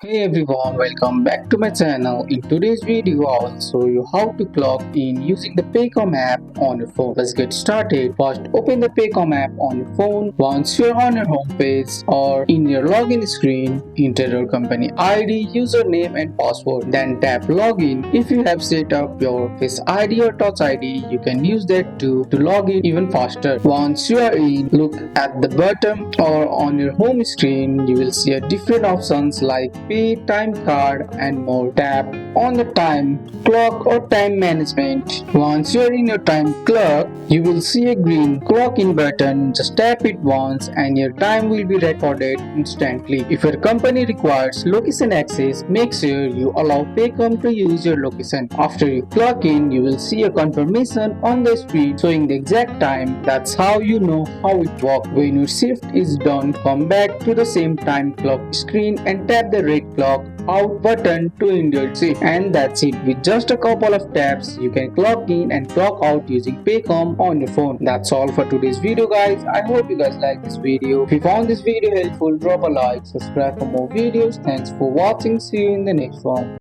Hey everyone, welcome back to my channel. In today's video, I will show you how to clock in using the Paycom app on your phone. Let's get started. First, open the Paycom app on your phone. Once you're on your home page or in your login screen, enter your company ID, username and password. Then tap login. If you have set up your Face ID or Touch ID, you can use that too to log in even faster. Once you are in, look at the bottom or on your home screen. You will see a different options like pay, time card and more. Tap on the time clock or time management. Once you are in your time clock, you will see a green clock in button. Just tap it once and your time will be recorded instantly. If your company requires location access, make sure you allow Paycom to use your location. After you clock in, you will see a confirmation on the screen showing the exact time. That's how you know how it works. When your shift is done, come back to the same time clock screen and tap the red clock out button to end your shift. And that's it. With just a couple of taps, you can clock in and clock out using Paycom on your phone. That's all for today's video, guys. I hope you guys like this video. If you found this video helpful, drop a like, subscribe for more videos. Thanks for watching. See you in the next one.